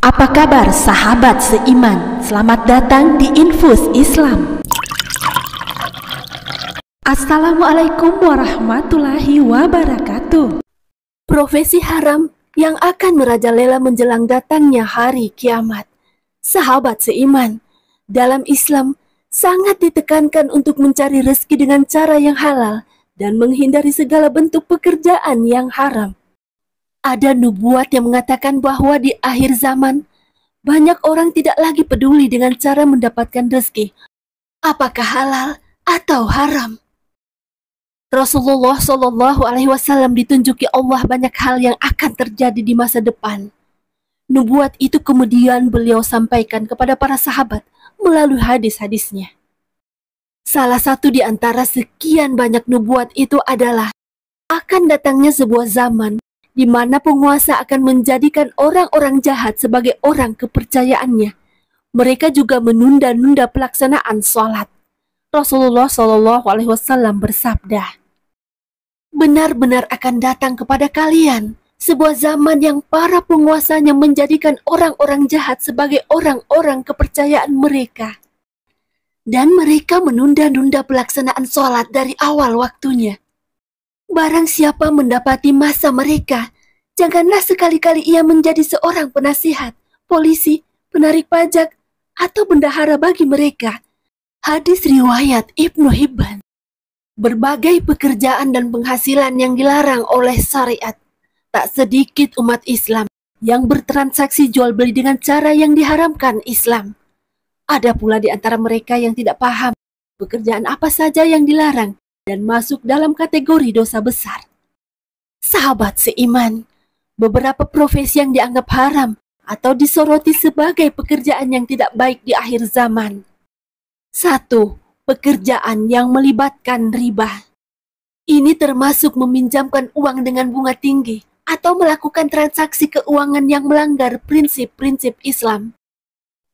Apa kabar sahabat seiman? Selamat datang di Infus Islam. Assalamualaikum warahmatullahi wabarakatuh. Profesi haram yang akan merajalela menjelang datangnya hari kiamat. Sahabat seiman, dalam Islam sangat ditekankan untuk mencari rezeki dengan cara yang halal dan menghindari segala bentuk pekerjaan yang haram. Ada nubuat yang mengatakan bahwa di akhir zaman, banyak orang tidak lagi peduli dengan cara mendapatkan rezeki, apakah halal atau haram. Rasulullah Shallallahu Alaihi Wasallam ditunjuki Allah banyak hal yang akan terjadi di masa depan. Nubuat itu kemudian beliau sampaikan kepada para sahabat melalui hadis-hadisnya. Salah satu di antara sekian banyak nubuat itu adalah akan datangnya sebuah zaman di mana penguasa akan menjadikan orang-orang jahat sebagai orang kepercayaannya. Mereka juga menunda-nunda pelaksanaan sholat. Rasulullah Shallallahu Alaihi Wasallam bersabda, benar-benar akan datang kepada kalian sebuah zaman yang para penguasanya menjadikan orang-orang jahat sebagai orang-orang kepercayaan mereka. Dan mereka menunda-nunda pelaksanaan sholat dari awal waktunya. Barang siapa mendapati masa mereka, janganlah sekali-kali ia menjadi seorang penasihat, polisi, penarik pajak, atau bendahara bagi mereka. Hadis riwayat Ibnu Hibban. Berbagai pekerjaan dan penghasilan yang dilarang oleh syariat. Tak sedikit umat Islam yang bertransaksi jual beli dengan cara yang diharamkan Islam. Ada pula di antara mereka yang tidak paham pekerjaan apa saja yang dilarang dan masuk dalam kategori dosa besar. Sahabat seiman, beberapa profesi yang dianggap haram atau disoroti sebagai pekerjaan yang tidak baik di akhir zaman. 1. Pekerjaan yang melibatkan riba. Ini termasuk meminjamkan uang dengan bunga tinggi atau melakukan transaksi keuangan yang melanggar prinsip-prinsip Islam.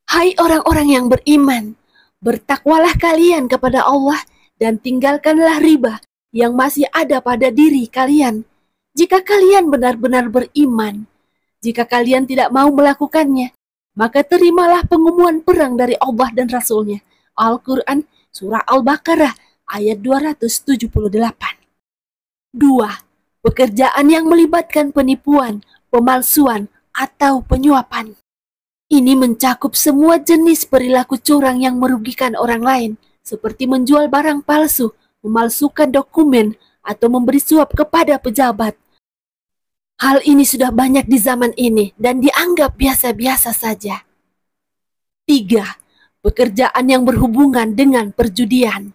Hai orang-orang yang beriman, bertakwalah kalian kepada Allah dan tinggalkanlah riba yang masih ada pada diri kalian. Jika kalian benar-benar beriman, jika kalian tidak mau melakukannya, maka terimalah pengumuman perang dari Allah dan Rasul-Nya. Al-Quran, Surah Al-Baqarah, ayat 278. 2. Pekerjaan yang melibatkan penipuan, pemalsuan, atau penyuapan. Ini mencakup semua jenis perilaku curang yang merugikan orang lain, seperti menjual barang palsu, memalsukan dokumen, atau memberi suap kepada pejabat. Hal ini sudah banyak di zaman ini dan dianggap biasa-biasa saja. 3. Pekerjaan yang berhubungan dengan perjudian.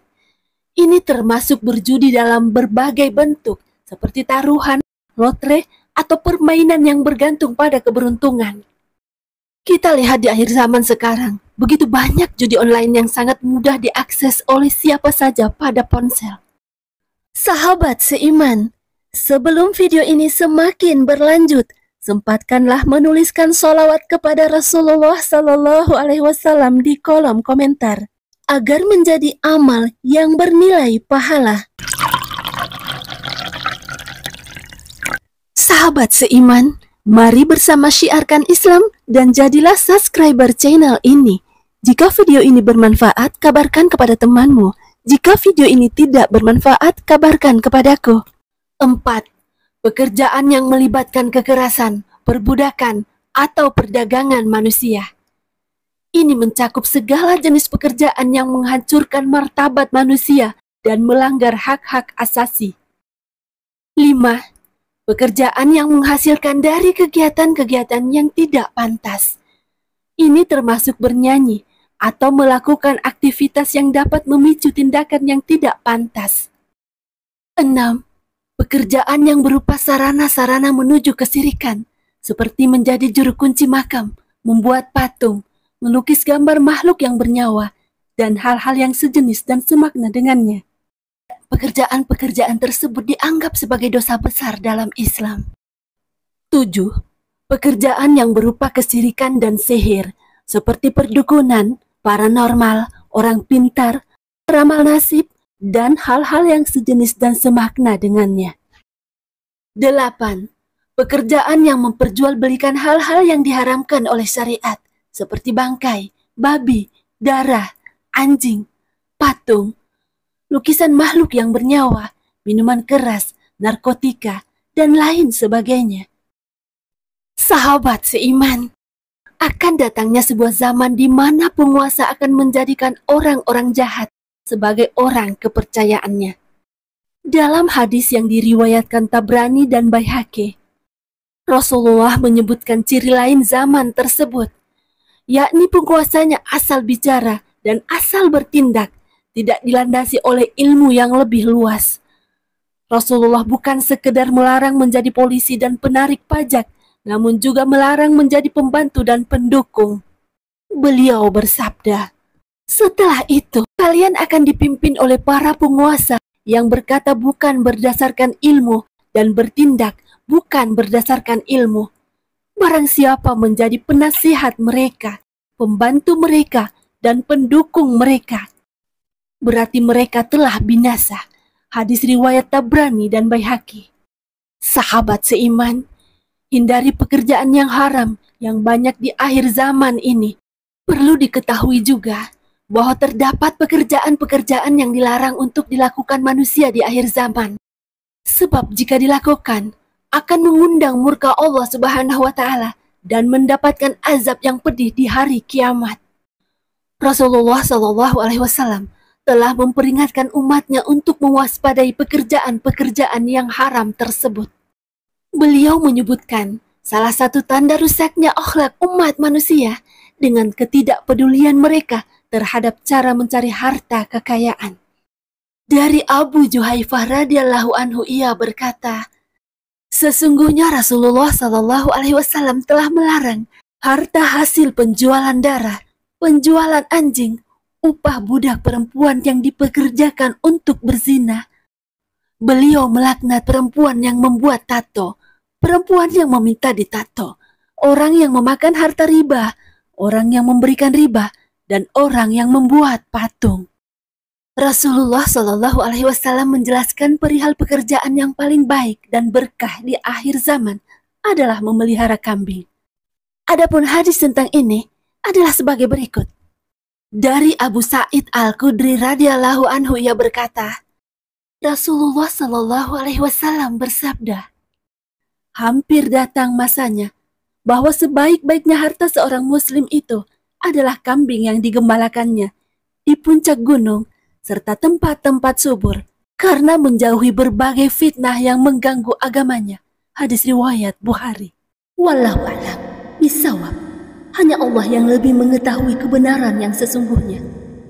Ini termasuk berjudi dalam berbagai bentuk, seperti taruhan, lotre, atau permainan yang bergantung pada keberuntungan. Kita lihat di akhir zaman sekarang, begitu banyak judi online yang sangat mudah diakses oleh siapa saja pada ponsel. Sahabat seiman, sebelum video ini semakin berlanjut, sempatkanlah menuliskan sholawat kepada Rasulullah Sallallahu Alaihi Wasallam di kolom komentar, agar menjadi amal yang bernilai pahala. Sahabat seiman, mari bersama syiarkan Islam dan jadilah subscriber channel ini. Jika video ini bermanfaat, kabarkan kepada temanmu. Jika video ini tidak bermanfaat, kabarkan kepadaku. 4. Pekerjaan yang melibatkan kekerasan, perbudakan, atau perdagangan manusia. Ini mencakup segala jenis pekerjaan yang menghancurkan martabat manusia dan melanggar hak-hak asasi. 5. Pekerjaan yang menghasilkan dari kegiatan-kegiatan yang tidak pantas. Ini termasuk bernyanyi atau melakukan aktivitas yang dapat memicu tindakan yang tidak pantas. 6. Pekerjaan yang berupa sarana-sarana menuju kesirikan, seperti menjadi juru kunci makam, membuat patung, melukis gambar makhluk yang bernyawa, dan hal-hal yang sejenis dan semakna dengannya. Pekerjaan-pekerjaan tersebut dianggap sebagai dosa besar dalam Islam. 7. Pekerjaan yang berupa kesirikan dan sihir, seperti perdukunan, paranormal, orang pintar, ramal nasib, dan hal-hal yang sejenis dan semakna dengannya. 8. Pekerjaan yang memperjualbelikan hal-hal yang diharamkan oleh syariat, seperti bangkai, babi, darah, anjing, patung, lukisan makhluk yang bernyawa, minuman keras, narkotika, dan lain sebagainya. Sahabat seiman, akan datangnya sebuah zaman di mana penguasa akan menjadikan orang-orang jahat sebagai orang kepercayaannya. Dalam hadis yang diriwayatkan Tabrani dan Baihaqi, Rasulullah menyebutkan ciri lain zaman tersebut, yakni penguasanya asal bicara dan asal bertindak tidak dilandasi oleh ilmu yang lebih luas. Rasulullah bukan sekedar melarang menjadi polisi dan penarik pajak, namun juga melarang menjadi pembantu dan pendukung. Beliau bersabda, "Setelah itu, kalian akan dipimpin oleh para penguasa yang berkata bukan berdasarkan ilmu dan bertindak bukan berdasarkan ilmu. Barang siapa menjadi penasihat mereka, pembantu mereka, dan pendukung mereka, berarti mereka telah binasa." Hadis riwayat Tabrani dan Baihaqi. Sahabat seiman, hindari pekerjaan yang haram yang banyak di akhir zaman ini. Perlu diketahui juga bahwa terdapat pekerjaan-pekerjaan yang dilarang untuk dilakukan manusia di akhir zaman. Sebab jika dilakukan, akan mengundang murka Allah Subhanahu wa Ta'ala dan mendapatkan azab yang pedih di hari kiamat. Rasulullah SAW telah memperingatkan umatnya untuk mewaspadai pekerjaan-pekerjaan yang haram tersebut. Beliau menyebutkan salah satu tanda rusaknya akhlak umat manusia dengan ketidakpedulian mereka terhadap cara mencari harta kekayaan. Dari Abu Juhaifah radhiyallahu anhu ia berkata, sesungguhnya Rasulullah SAW telah melarang harta hasil penjualan darah, penjualan anjing, upah budak perempuan yang dipekerjakan untuk berzina. Beliau melaknat perempuan yang membuat tato, perempuan yang meminta ditato, orang yang memakan harta riba, orang yang memberikan riba, dan orang yang membuat patung. Rasulullah SAW menjelaskan perihal pekerjaan yang paling baik dan berkah di akhir zaman adalah memelihara kambing. Adapun hadis tentang ini adalah sebagai berikut. Dari Abu Sa'id Al-Khudri radhiyallahu anhu ia berkata, Rasulullah SAW bersabda, hampir datang masanya bahwa sebaik-baiknya harta seorang muslim itu adalah kambing yang digembalakannya di puncak gunung serta tempat-tempat subur karena menjauhi berbagai fitnah yang mengganggu agamanya. Hadis riwayat Bukhari. Wallahu a'lam bishawab. Hanya Allah yang lebih mengetahui kebenaran yang sesungguhnya.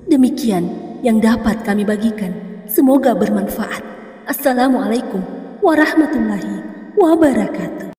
Demikian yang dapat kami bagikan. Semoga bermanfaat. Assalamualaikum warahmatullahi wabarakatuh.